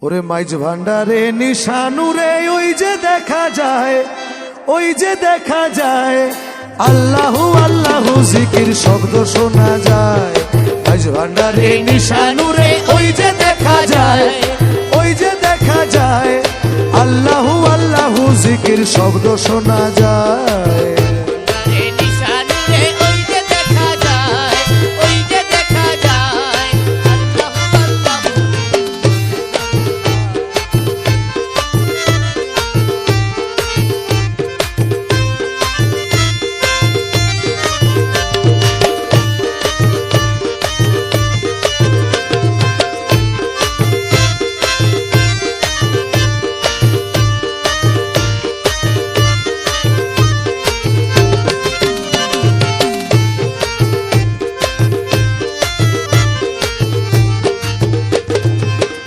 ওরে মাইজ ভান্ডারে নিশানুরে ওই যে দেখা যায়, ওই যে দেখা যায় আল্লাহু আল্লাহু জিকির শব্দ শোনা যায়। মাইজ ভান্ডারে নিশানুরে ওই যে দেখা যায়, ওই যে দেখা যায় আল্লাহু আল্লাহু জিকির শব্দ শোনা যায়।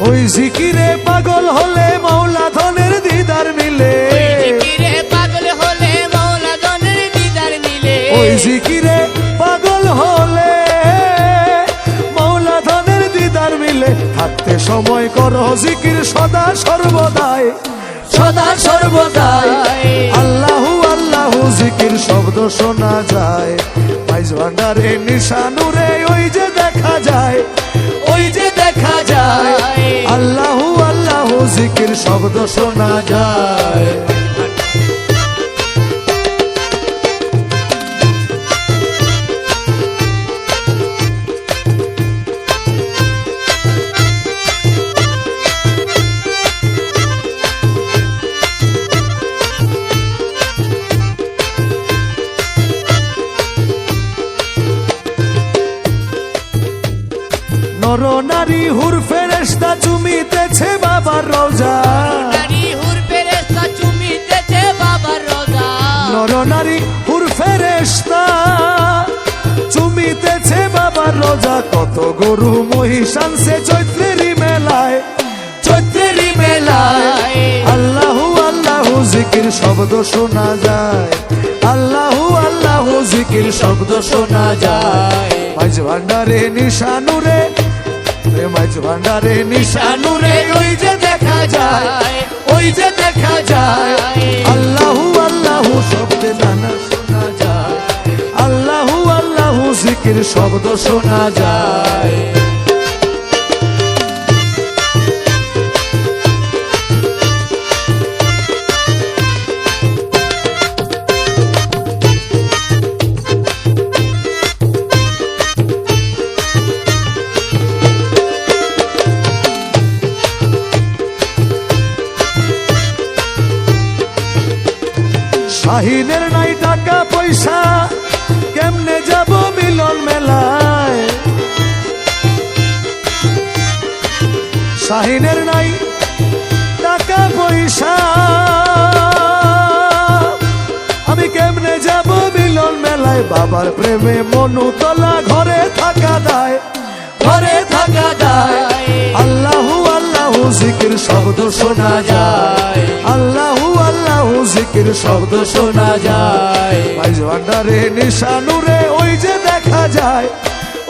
ওই জিকিরে পাগল হলে মৌলা ধনের দিদার মিলে, জিকিরে পাগল হলে মৌলা ধনের দিদার মিলে। ওই জিকিরে পাগল হলে মৌলা ধনের দিদার মিলে। থাকতে সময় করো জিকির সদা সর্বদাই, সদা সর্বদাই আল্লাহু আল্লাহু জিকির শব্দ শোনা যায়। মাইজ ভান্ডারে নিশানুরে ওই যে দেখা যায়, ওই যে দেখা যায় আল্লাহু আল্লাহু জিকির শব্দ শোনা যায়। নর নারী হুর ফেরেশতা চুমিতেছে বাবার রওজা, নারী হুর ফেরেশতা চুমিতেছে বাবার রওজা। নর নারী হুর ফেরেশতা চুমিতেছে বাবার রওজা। কত গরু মহিষ আনছে চৈত্রেরই মেলায়, চৈত্রেরই মেলায় আল্লাহু আল্লাহু জিকির শব্দ শোনা যায়, আল্লাহু আল্লাহু জিকির শব্দ শোনা যায়। মাইজ ভান্ডারে নিশানুরে, মাইজ ভান্ডারে নিশানুরে ওই যে দেখা যায়, ওই যে দেখা যায় আল্লাহু আল্লাহু শব্দে নানা শোনা যায়, আল্লাহু আল্লাহু জিকির শব্দ শোনা যায়। শাহিনের নাই টাকা পয়সা কেমনে যাব মিলন মেলায়, শাহিনের নাই টাকা পয়সা আমি কেমনে যাব মিলন মেলায়। বাবার প্রেমে মনু তলা ঘরে থাকা দায়, ঘরে থাকা দায় আল্লাহু আল্লাহু জিকির শব্দ শোনা যায়, আল্লাহু আল্লাহু জিকির শব্দ শোনা যায়। মাইজ ভান্ডারে নিশানুরে ওই যে দেখা যায়,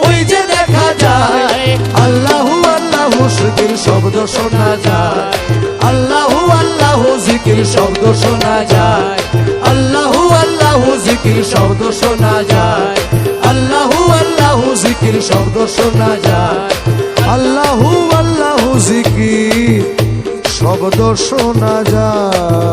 ওই যে দেখা যায় আল্লাহু আল্লাহু জিকির শব্দ শোনা যায়, আল্লাহু আল্লাহু জিকির শব্দ শোনা যায়, আল্লাহু আল্লাহু জিকির শব্দ শোনা যায়, আল্লাহু আল্লাহু জিকির শব্দ শোনা যায়, আল্লাহু আল্লাহু জিকির শব্দ শোনা যায়।